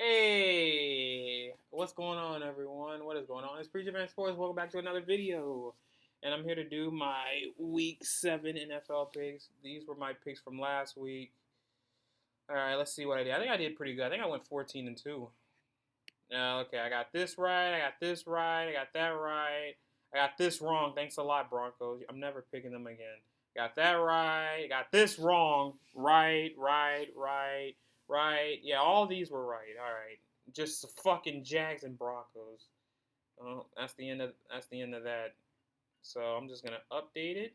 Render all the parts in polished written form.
Hey, what's going on, everyone? What is going on? It's Preacher Man Sports. Welcome back to another video. And I'm here to do my Week 7 NFL picks. These were my picks from last week. All right, let's see what I did. I think I did pretty good. I think I went 14 and 2. Okay, I got this right. I got this right. I got that right. I got this wrong. Thanks a lot, Broncos. I'm never picking them again. Got that right. Got this wrong. Right. Yeah, all these were right. All right. Just fucking Jags and Broncos. That's the end of that. So I'm just gonna update it,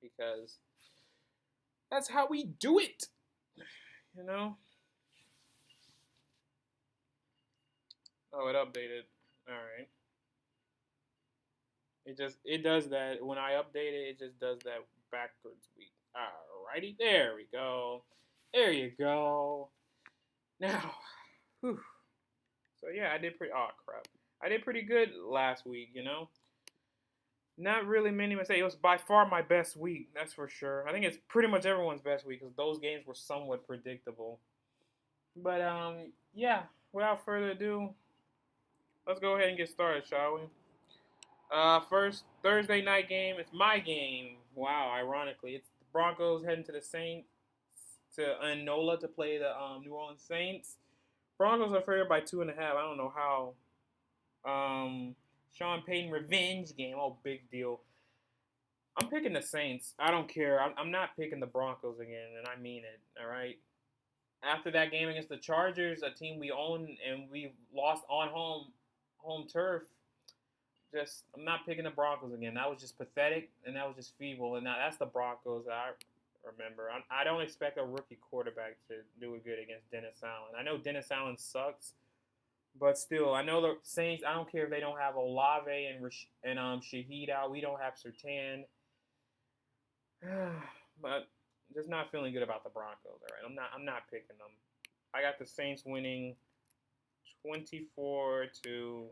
because that's how we do it. You know. Oh, it updated. All right. It does that when I update it. It just does that backwards week. Alrighty, there we go. There you go. Now, whew. So yeah, I did pretty. Oh crap, I did pretty good last week. Not really many mistakes. It was by far my best week. That's for sure. I think it's pretty much everyone's best week because those games were somewhat predictable. But yeah. Without further ado, let's go ahead and get started, shall we? First Thursday night game. It's my game. Wow, ironically, it's the Broncos heading to the Saints to NOLA to play the New Orleans Saints. Broncos are favored by 2.5. I don't know how. Sean Payton revenge game. Oh, big deal. I'm picking the Saints. I don't care. I'm not picking the Broncos again, and I mean it. All right. After that game against the Chargers, a team we own and we lost on home turf, just I'm not picking the Broncos again. That was just pathetic and that was just feeble. And now that's the Broncos that I remember. I don't expect a rookie quarterback to do it good against Dennis Allen. I know Dennis Allen sucks, but still, I know the Saints. I don't care if they don't have Olave and Shaheed out. We don't have Sertan, but just not feeling good about the Broncos. All right, I'm not picking them. I got the Saints winning 24-14.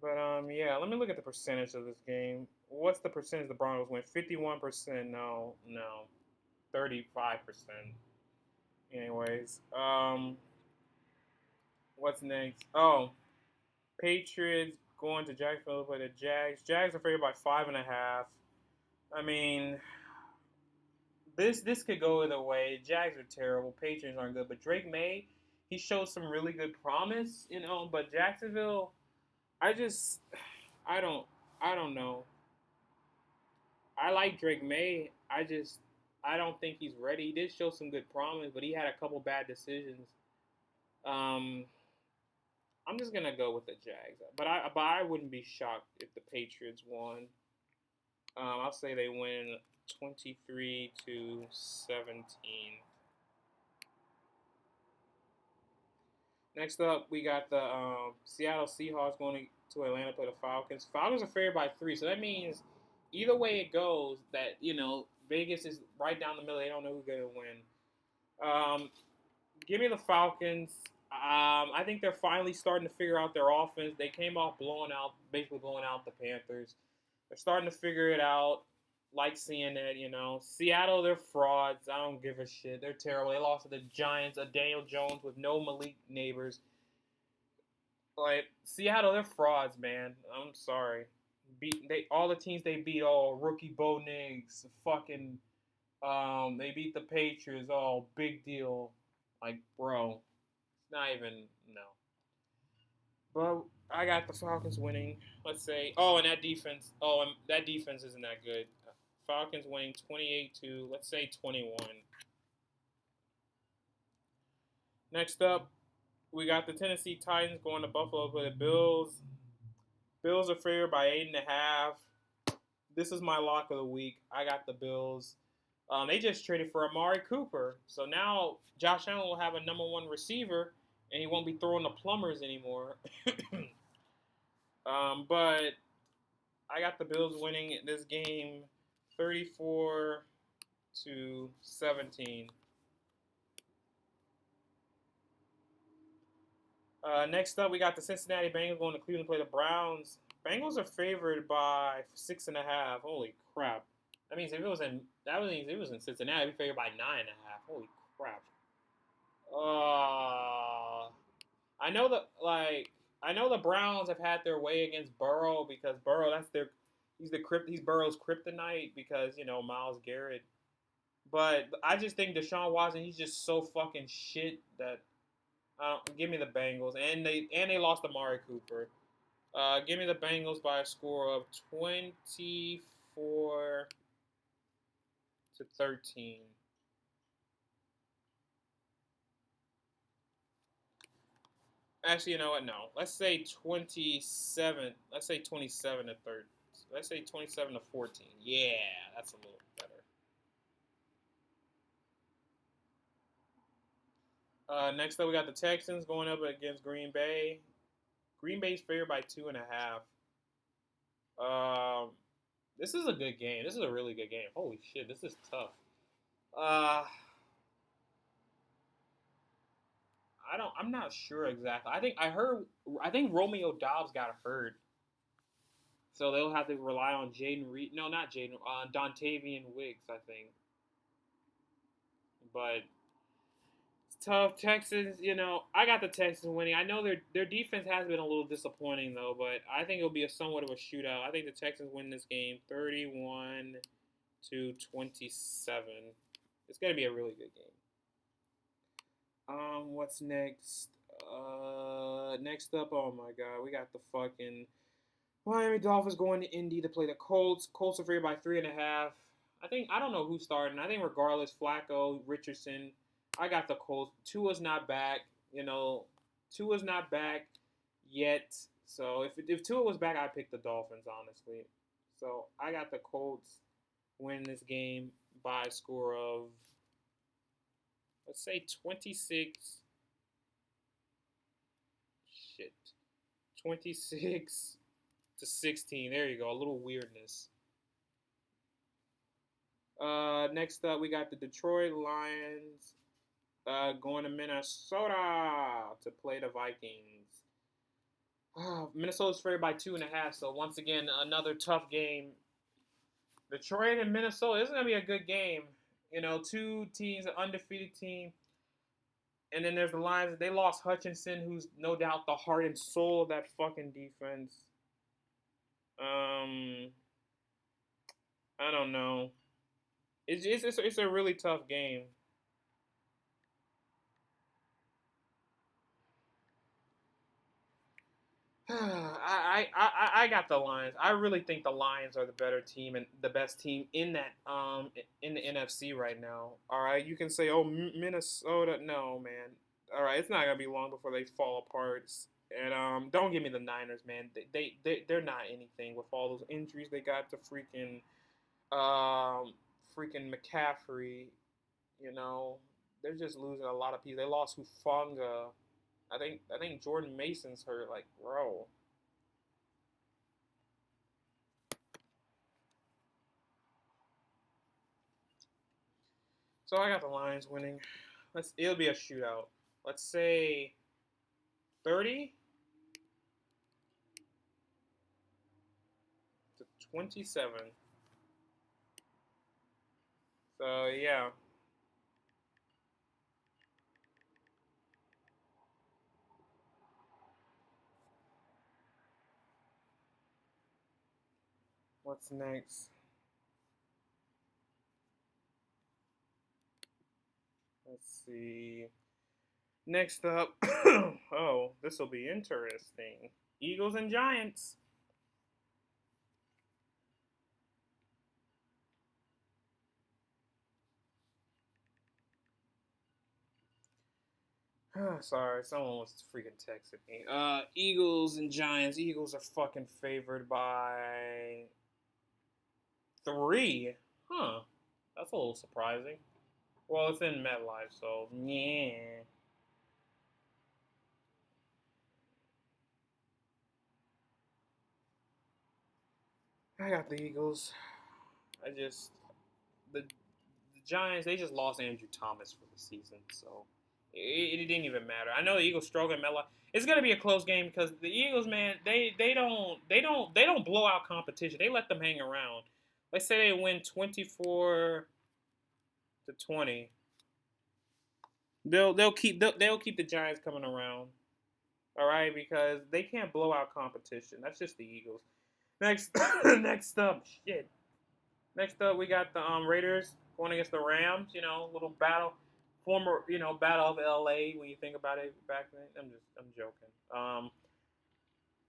But yeah, let me look at the percentage of this game. What's the percentage the Broncos win? 51%. No, 35%. Anyways, what's next? Oh, Patriots going to Jacksonville to play the Jags. Jags are favored by 5.5. I mean, this could go either way. Jags are terrible. Patriots aren't good. But Drake May, he showed some really good promise, But Jacksonville, I just, I don't, I don't know. I like Drake May. I don't think he's ready. He did show some good promise, but he had a couple bad decisions. Um, I'm just gonna go with the Jags, but I wouldn't be shocked if the Patriots won. I'll say they win 23-17. Next up, we got the Seattle Seahawks going to Atlanta to play the Falcons. Falcons are favored by 3, so that means either way it goes, that Vegas is right down the middle. They don't know who's going to win. Give me the Falcons. I think they're finally starting to figure out their offense. They came off basically blowing out the Panthers. They're starting to figure it out. Like seeing that. Seattle, they're frauds. I don't give a shit. They're terrible. They lost to the Giants, a Daniel Jones with no Malik Neighbors. Like Seattle, they're frauds, man. I'm sorry. All the teams they beat, all rookie Bo Nix, fucking they beat the Patriots, all big deal. Like, bro, it's not even no. But I got the Falcons winning. Let's say, and that defense. Oh, and that defense isn't that good. Falcons winning 28 to, let's say, 21. Next up, we got the Tennessee Titans going to Buffalo for the Bills. Bills are favored by 8.5. This is my lock of the week. I got the Bills. They just traded for Amari Cooper. So now Josh Allen will have a number one receiver, and he won't be throwing the plumbers anymore. But I got the Bills winning this game 34-17. Next up, we got the Cincinnati Bengals going to Cleveland to play the Browns. Bengals are favored by 6.5. Holy crap. That means if it was in Cincinnati, it'd be favored by 9.5. Holy crap! Uh, I know that I know the Browns have had their way against Burrow because Burrow he's Burrow's kryptonite because Myles Garrett. But I just think Deshaun Watson he's just so fucking shit that give me the Bengals and they lost Amari Cooper. Give me the Bengals by a score of 24-13. Actually, you know what? No. Let's say 27. Let's say 27 to 30. Let's say 27 to 14. Yeah, that's a little better. Next up, we got the Texans going up against Green Bay. Green Bay's favored by 2.5. Um, this is a good game. This is a really good game. Holy shit, this is tough. Uh, I'm not sure exactly. I think Romeo Dobbs got hurt, so they'll have to rely on Jaden Reed. No, not Jaden. Dontavian Wicks, I think. But it's tough. Texans, I got the Texans winning. I know their defense has been a little disappointing though, but I think it'll be a somewhat of a shootout. I think the Texans win this game 31-27. It's gonna be a really good game. What's next? Next up, oh my god, we got the fucking Miami Dolphins going to Indy to play the Colts. Colts are favored by 3.5. I don't know who's starting. I think regardless, Flacco, Richardson. I got the Colts. Tua's not back. Tua's not back yet. So if Tua was back, I'd pick the Dolphins honestly. So I got the Colts win this game by a score of let's say 26. Shit. 26-16. There you go. A little weirdness. Next up, we got the Detroit Lions going to Minnesota to play the Vikings. Minnesota's favored by 2.5. So once again, another tough game. Detroit and Minnesota. This is gonna be a good game. Two teams, an undefeated team. And then there's the Lions. They lost Hutchinson, who's no doubt the heart and soul of that fucking defense. I don't know. It's a really tough game. I got the Lions. I really think the Lions are the better team and the best team in that in the NFC right now. All right, you can say, oh, Minnesota. No, man. All right, it's not gonna be long before they fall apart. And don't give me the Niners, man. They're not anything with all those injuries they got to freaking McCaffrey. You know, they're just losing a lot of people. They lost Hufanga. I think Jordan Mason's hurt. Like, bro. So I got the Lions winning. It'll be a shootout. Let's say 30-27. So yeah. What's next? Let's see. Next up, oh, this will be interesting. Eagles and Giants. Sorry, someone was freaking texting me. Eagles and Giants. Eagles are fucking favored by 3. Huh. That's a little surprising. Well, it's in MetLife, so yeah. I got the Eagles. The Giants. They just lost Andrew Thomas for the season, so it didn't even matter. I know the Eagles struggle in MetLife. It's gonna be a close game because the Eagles, man, they don't blow out competition. They let them hang around. let's say they win 24-20. They'll keep the Giants coming around. All right, because they can't blow out competition. That's just the Eagles. Next, next up, shit. Next up, we got the Raiders going against the Rams. You know, little battle, former battle of L.A. When you think about it back then, I'm joking.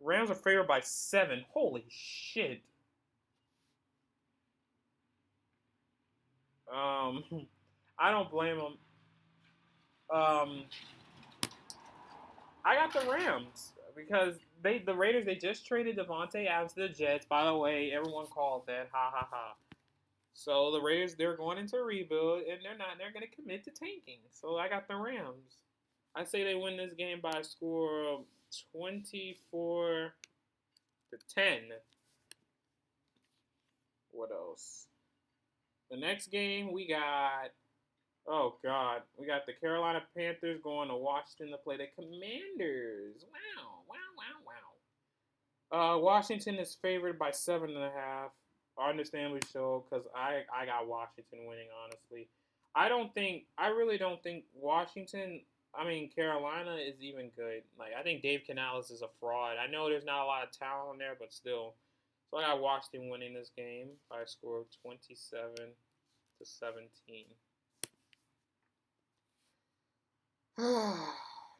Rams are favored by 7. Holy shit. Um, I don't blame them. Um, I got the Rams because the Raiders they just traded Devontae Adams to the Jets. By the way, everyone called that. Ha ha ha. So the Raiders they're going into a rebuild and they're not. They're going to commit to tanking. So I got the Rams. I say they win this game by a score of 24-10. What else? The next game we got. Oh God, we got the Carolina Panthers going to Washington to play the Commanders. Wow, wow, wow, wow. Washington is favored by 7.5. Understandably so, because I got Washington winning. Honestly, I really don't think Washington. I mean, Carolina is even good. Like I think Dave Canales is a fraud. I know there's not a lot of talent there, but still. So I got Washington winning this game by a score of 27-17.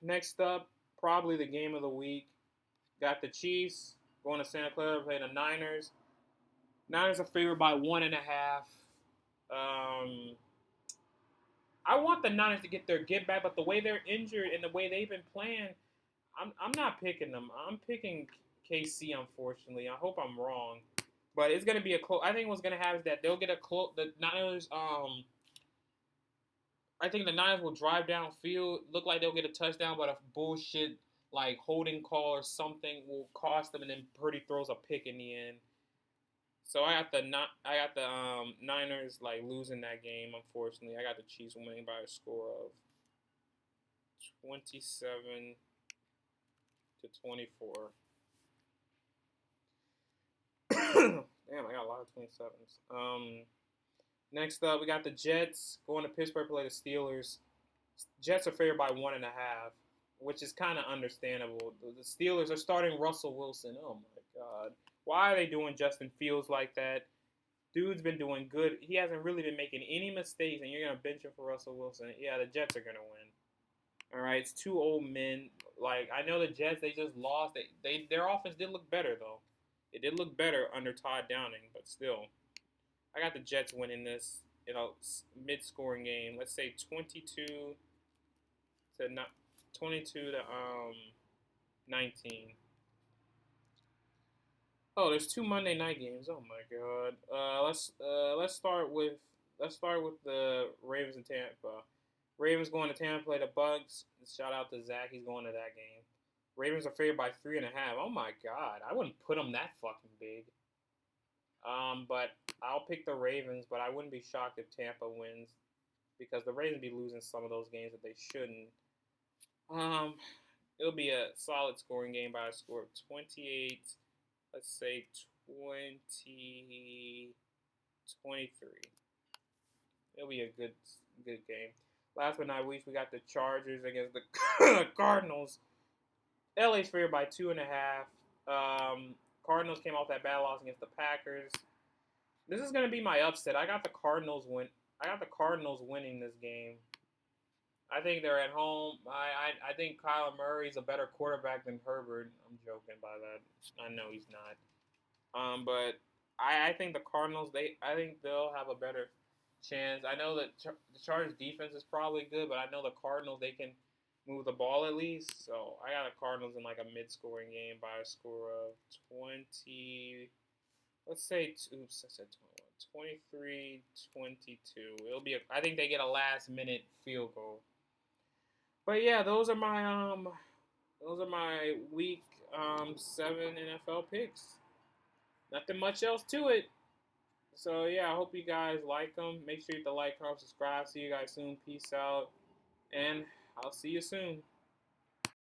Next up, probably the game of the week. Got the Chiefs going to Santa Clara to play the Niners. Niners are favored by 1.5. Um, I want the Niners to get their get back, but the way they're injured and the way they've been playing, I'm not picking them. I'm picking KC. Unfortunately, I hope I'm wrong, but it's gonna be a close. I think what's gonna happen is that they'll get a close. The Niners. I think the Niners will drive downfield, look like they'll get a touchdown, but a bullshit like holding call or something will cost them, and then Purdy throws a pick in the end. So I got the Niners like losing that game. Unfortunately, I got the Chiefs winning by a score of 27-24. Damn, I got a lot of 27s. Next up, we got the Jets going to Pittsburgh to play the Steelers. Jets are favored by 1.5, which is kind of understandable. The Steelers are starting Russell Wilson. Oh my God, why are they doing Justin Fields like that? Dude's been doing good. He hasn't really been making any mistakes, and you're gonna bench him for Russell Wilson. Yeah, the Jets are gonna win. All right, it's two old men. Like I know the Jets, they just lost. Their offense did look better though. It did look better under Todd Downing, but still, I got the Jets winning this. Mid-scoring game. Let's say 22-19. Oh, there's 2 Monday night games. Oh my God. Let's start with the Ravens and Tampa. Ravens going to Tampa play the Bucks. Shout out to Zach. He's going to that game. Ravens are favored by 3.5. Oh my God. I wouldn't put them that fucking big. But I'll pick the Ravens, but I wouldn't be shocked if Tampa wins because the Ravens be losing some of those games that they shouldn't. It'll be a solid scoring game by a score of 28. Let's say 20-23. It'll be a good game. Last but not least, we got the Chargers against the Cardinals. LA's favored by 2.5. Cardinals came off that bad loss against the Packers. This is gonna be my upset. I got the Cardinals winning this game. I think they're at home. I think Kyler Murray's a better quarterback than Herbert. I'm joking by that. I know he's not. But I think the Cardinals. I think they'll have a better chance. I know that the Chargers defense is probably good, but I know the Cardinals they can move the ball at least. So I got the Cardinals in like a mid-scoring game by a score of 20. Let's say, oops, I said 23-22. I think they get a last-minute field goal. But yeah, those are my week 7 NFL picks. Nothing much else to it. So yeah, I hope you guys like them. Make sure you hit the like, comment, subscribe. See you guys soon. Peace out, and I'll see you soon.